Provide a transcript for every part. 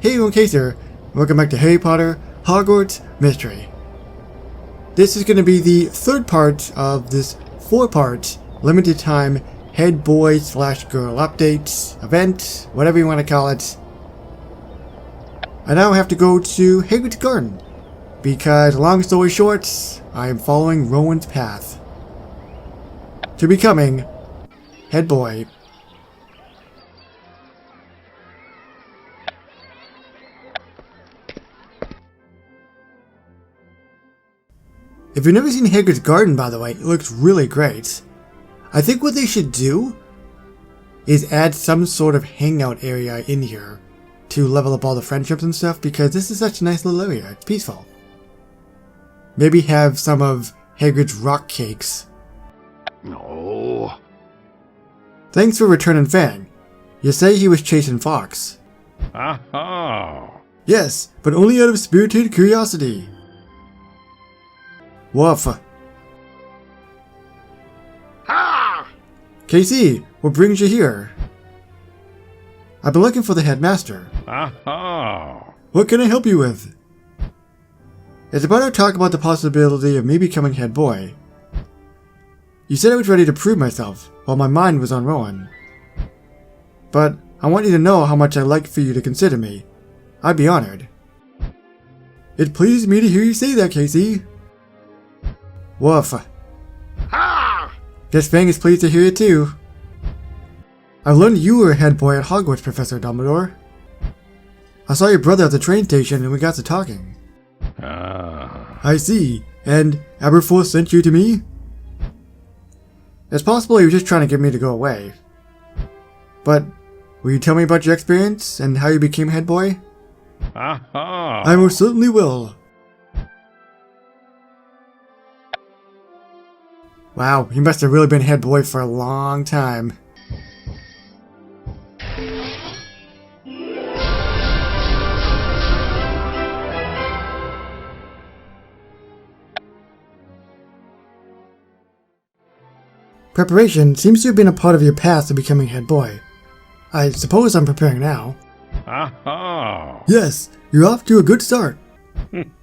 Hey everyone, Case here. Welcome back to Harry Potter Hogwarts Mystery. This is going to be the third part of this 4-part limited time head boy / girl update, event, whatever you want to call it. I now have to go to Hagrid's garden because, long story short, I am following Rowan's path to becoming head boy. If you've never seen Hagrid's garden, by the way, it looks really great. I think what they should do is add some sort of hangout area in here to level up all the friendships and stuff, because this is such a nice little area. It's peaceful. Maybe have some of Hagrid's rock cakes. No. Thanks for returning Fang. You say he was chasing Fox. Aha. Yes, but only out of spirited curiosity. Woof. Ha! KC, what brings you here? I've been looking for the headmaster. Aha. What can I help you with? It's about to talk about the possibility of me becoming head boy. You said I was ready to prove myself, while my mind was on Rowan. But I want you to know how much I'd like for you to consider me. I'd be honored. It pleased me to hear you say that, KC. Woof. Ha! Guess Fang is pleased to hear it too. I've learned you were a head boy at Hogwarts, Professor Dumbledore. I saw your brother at the train station and we got to talking. I see. And Aberforth sent you to me? It's possible he was just trying to get me to go away. But will you tell me about your experience and how you became head boy? Aha. I most certainly will. Wow, he must have really been head boy for a long time. Preparation seems to have been a part of your path to becoming head boy. I suppose I'm preparing now. Aha. Yes, you're off to a good start.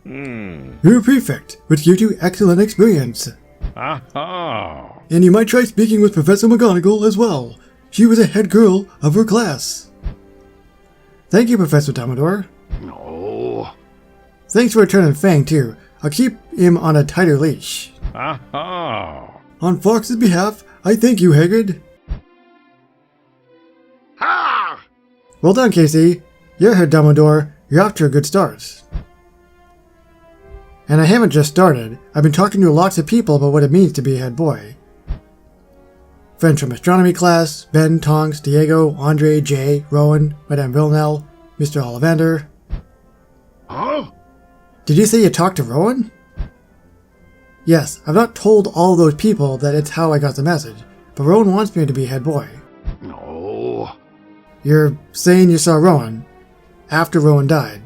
You're a prefect, which gives you excellent experience. Aha. And you might try speaking with Professor McGonagall as well. She was a head girl of her class. Thank you, Professor Dumbledore. No. Thanks for returning Fang, too. I'll keep him on a tighter leash. Aha. On Fox's behalf, I thank you, Hagrid. Ha! Well done, Casey. You're head Dumbledore. You're off to a good start. And I haven't just started. I've been talking to lots of people about what it means to be a head boy. Friends from astronomy class, Ben, Tonks, Diego, Andre, Jay, Rowan, Madame Villanelle, Mr. Ollivander. Huh? Did you say you talked to Rowan? Yes, I've not told all those people that it's how I got the message, but Rowan wants me to be head boy. No. You're saying you saw Rowan after Rowan died?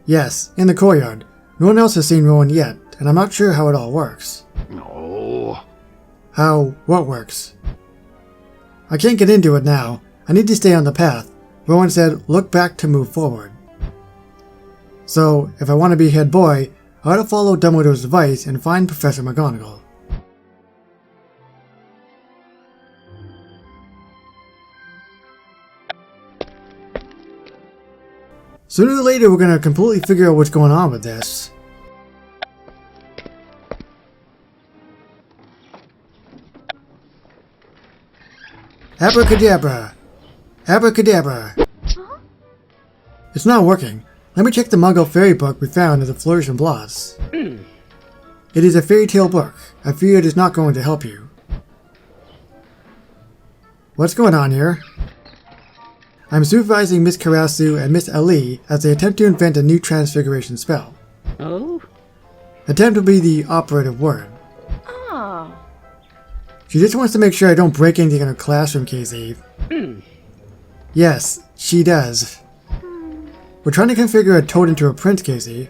Yes, in the courtyard. No one else has seen Rowan yet, and I'm not sure how it all works. No. How what works? I can't get into it now. I need to stay on the path. Rowan said, look back to move forward. So, if I want to be head boy, I ought to follow Dumbledore's advice and find Professor McGonagall. Sooner or later, we're going to completely figure out what's going on with this. Abracadabra! Abracadabra! Huh? It's not working. Let me check the Muggle fairy book we found at the Flourish and Blotts. It is a fairy tale book. I fear it is not going to help you. What's going on here? I'm supervising Miss Karasu and Miss Ali as they attempt to invent a new transfiguration spell. Oh? Attempt will be the operative word. Oh. She just wants to make sure I don't break anything in her classroom, Casey. Yes, she does. We're trying to configure a toad into a prince, Casey.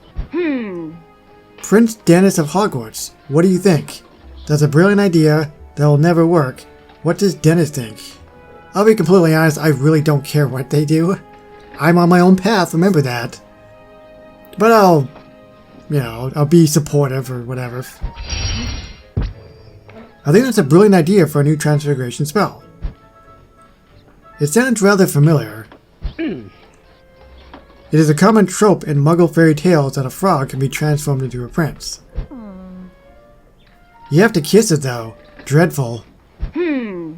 Prince Dennis of Hogwarts. What do you think? That's a brilliant idea that will never work. What does Dennis think? I'll be completely honest, I really don't care what they do. I'm on my own path, remember that. But I'll be supportive or whatever. I think that's a brilliant idea for a new transfiguration spell. It sounds rather familiar. It is a common trope in Muggle fairy tales that a frog can be transformed into a prince. You have to kiss it though. Dreadful. We're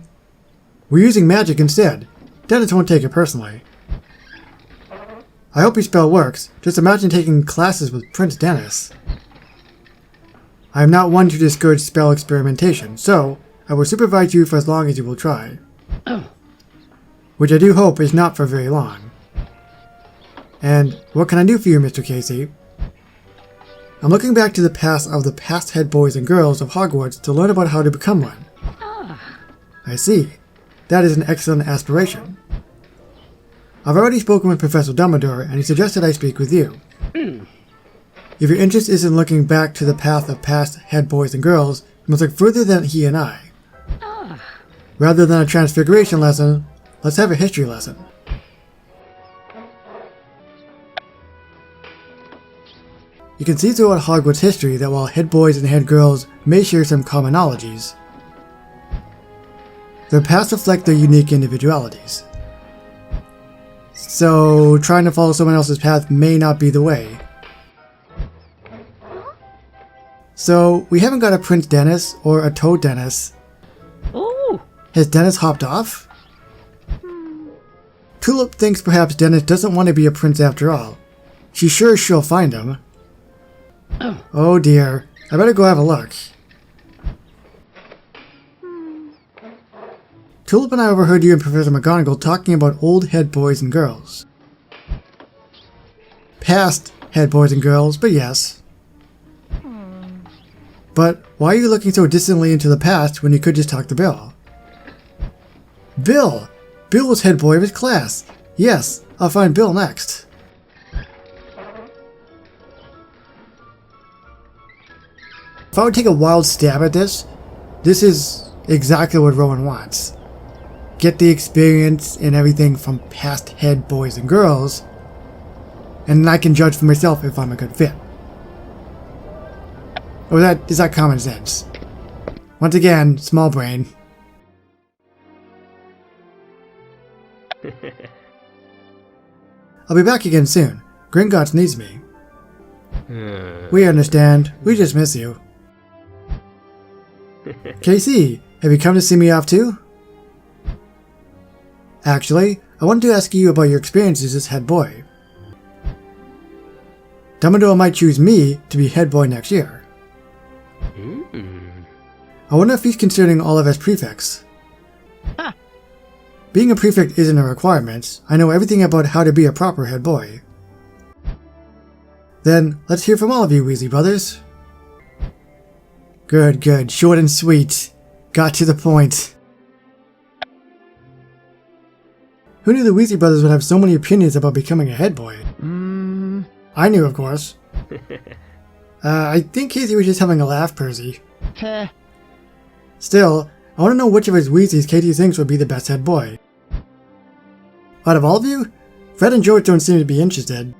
using magic instead. Dennis won't take it personally. I hope your spell works. Just imagine taking classes with Prince Dennis. I am not one to discourage spell experimentation, so I will supervise you for as long as you will try. Which I do hope is not for very long. And what can I do for you, Mr. Casey? I'm looking back to the past of the past head boys and girls of Hogwarts to learn about how to become one. I see. That is an excellent aspiration. I've already spoken with Professor Dumbledore, and he suggested I speak with you. If your interest is in looking back to the path of past head boys and girls, you must look further than he and I. Rather than a Transfiguration lesson, let's have a history lesson. You can see throughout Hogwarts history that while head boys and head girls may share some commonalities, their paths reflect their unique individualities. So, trying to follow someone else's path may not be the way. So, we haven't got a Prince Dennis or a Toad Dennis. Oh. Has Dennis hopped off? Tulip thinks perhaps Dennis doesn't want to be a prince after all. She's sure she'll find him. Oh dear, I better go have a look. Tulip and I overheard you and Professor McGonagall talking about old head boys and girls. Past head boys and girls, but yes. But why are you looking so distantly into the past when you could just talk to Bill? Bill! Bill was head boy of his class. Yes, I'll find Bill next. If I would take a wild stab at this is exactly what Rowan wants. Get the experience and everything from past head boys and girls, and then I can judge for myself if I'm a good fit. Or is that common sense? Once again, small brain. I'll be back again soon. Gringotts needs me. We understand. We just miss you. Casey, have you come to see me off too? Actually, I wanted to ask you about your experiences as head boy. Dumbledore might choose me to be head boy next year. I wonder if he's considering all of us prefects. Being a prefect isn't a requirement. I know everything about how to be a proper head boy. Then, let's hear from all of you, Weasley brothers. Good, good. Short and sweet. Got to the point. Who knew the Weasley brothers would have so many opinions about becoming a head boy? I knew, of course. I think Casey was just having a laugh, Percy. Still, I want to know which of his Weasleys Casey thinks would be the best head boy. Out of all of you, Fred and George don't seem to be interested.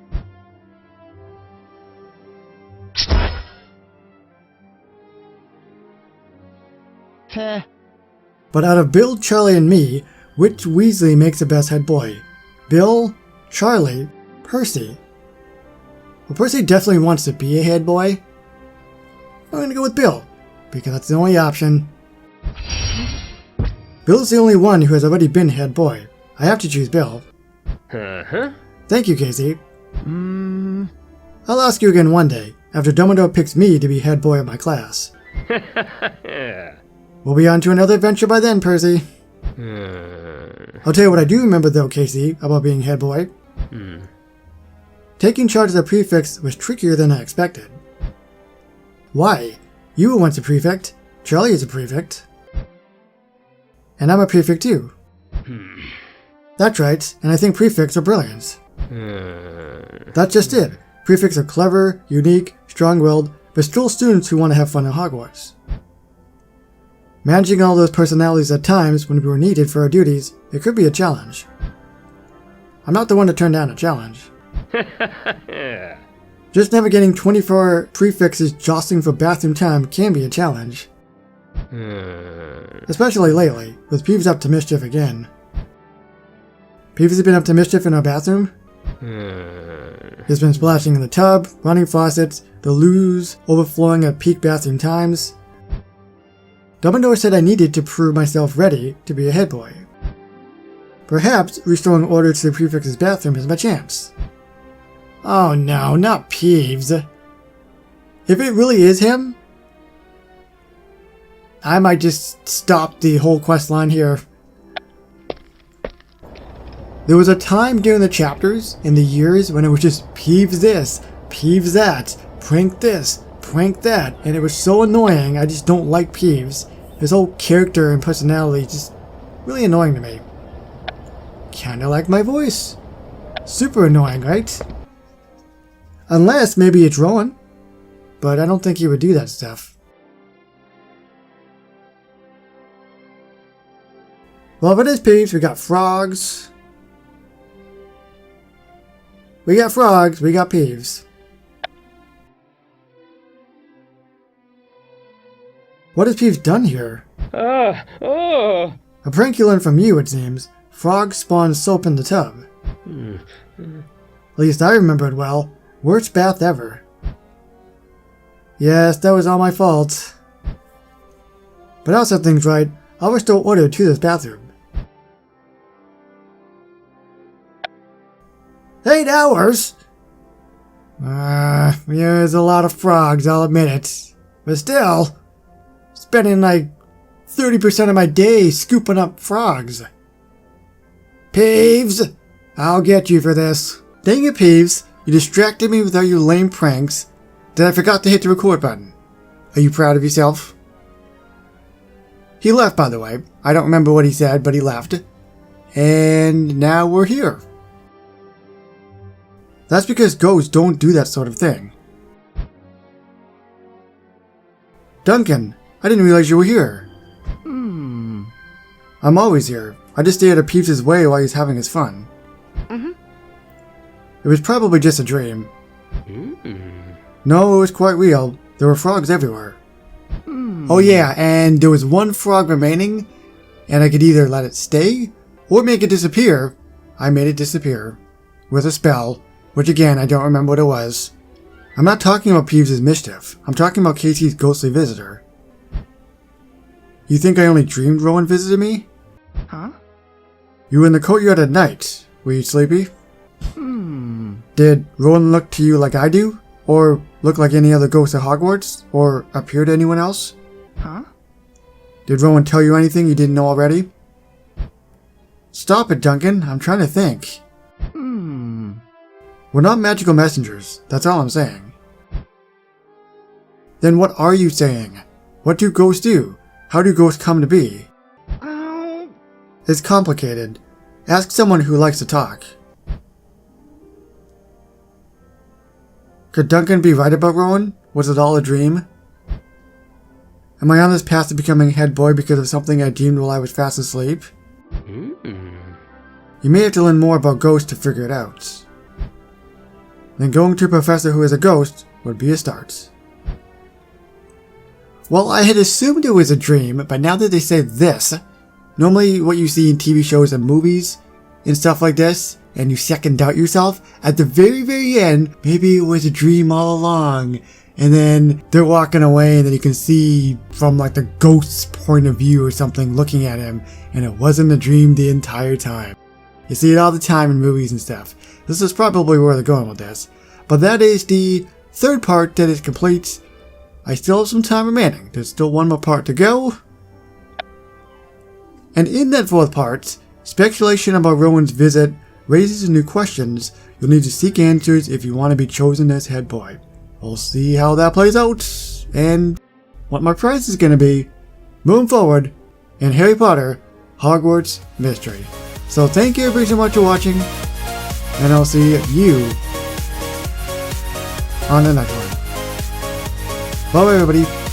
But out of Bill, Charlie, and me, which Weasley makes the best head boy? Bill, Charlie, Percy. Well, Percy definitely wants to be a head boy. I'm gonna go with Bill, because that's the only option. Bill's the only one who has already been head boy. I have to choose Bill. Thank you, Casey. I'll ask you again one day, after Dumbledore picks me to be head boy of my class. We'll be on to another adventure by then, Percy. I'll tell you what I do remember though, Casey, about being head boy. Taking charge of the prefects was trickier than I expected. Why? You were once a prefect. Charlie is a prefect. And I'm a prefect too. That's right, and I think prefects are brilliant. That's just it. Prefects are clever, unique, strong-willed, but still students who want to have fun at Hogwarts. Managing all those personalities at times when we were needed for our duties, it could be a challenge. I'm not the one to turn down a challenge. Just navigating 24 prefixes jostling for bathroom time can be a challenge. Especially lately, with Peeves up to mischief again. Peeves has been up to mischief in our bathroom. He's been splashing in the tub, running faucets, the loos overflowing at peak bathroom times. Dumbledore said I needed to prove myself ready to be a head boy. Perhaps restoring order to the prefix's bathroom is my chance. Oh no, not Peeves. If it really is him, I might just stop the whole quest line here. There was a time during the chapters in the years when it was just Peeves this, Peeves that, prank this, prank that, and it was so annoying. I just don't like Peeves. His whole character and personality just really annoying to me. Kinda like my voice. Super annoying, right? Unless maybe it's Rowan, but I don't think he would do that stuff. Well, if it is Peeves, we got frogs. We got frogs, we got Peeves. What has Peeves done here? A prank you learned from you, it seems. Frogs spawn soap in the tub. At least I remember it well. Worst bath ever. Yes, that was all my fault. But I'll set things right. I'll restore order to this bathroom. 8 hours? There's a lot of frogs, I'll admit it. But still, spending like 30% of my day scooping up frogs. Peeves! I'll get you for this. Dang it, Peeves. You distracted me with all your lame pranks. Then I forgot to hit the record button. Are you proud of yourself? He left, by the way. I don't remember what he said, but he left. And now we're here. That's because ghosts don't do that sort of thing. Duncan, I didn't realize you were here. I'm always here. I just stay out of Peeves' way while he's having his fun. It was probably just a dream. No, it was quite real. There were frogs everywhere. Oh yeah, and there was one frog remaining, and I could either let it stay, or make it disappear. I made it disappear. With a spell, which again, I don't remember what it was. I'm not talking about Peeves' mischief. I'm talking about Casey's ghostly visitor. You think I only dreamed Rowan visited me? Huh? You were in the courtyard at night. Were you sleepy? Did Rowan look to you like I do? Or look like any other ghost at Hogwarts? Or appear to anyone else? Huh? Did Rowan tell you anything you didn't know already? Stop it, Duncan. I'm trying to think. We're not magical messengers. That's all I'm saying. Then what are you saying? What do ghosts do? How do ghosts come to be? It's complicated. Ask someone who likes to talk. Could Duncan be right about Rowan? Was it all a dream? Am I on this path to becoming head boy because of something I dreamed while I was fast asleep? You may have to learn more about ghosts to figure it out. Then going to a professor who is a ghost would be a start. Well, I had assumed it was a dream, but now that they say this, normally what you see in TV shows and movies and stuff like this, and you second doubt yourself, at the very, very end, maybe it was a dream all along, and then they're walking away and then you can see from like the ghost's point of view or something looking at him, and it wasn't a dream the entire time. You see it all the time in movies and stuff. This is probably where they're going with this. But that is the third part that is complete. I still have some time remaining. There's still one more part to go. And in that fourth part, speculation about Rowan's visit raises new questions. You'll need to seek answers if you want to be chosen as head boy. We'll see how that plays out, and what my prize is going to be moving forward in Harry Potter Hogwarts Mystery. So thank you everybody so much for watching, and I'll see you on the next one. Bye everybody.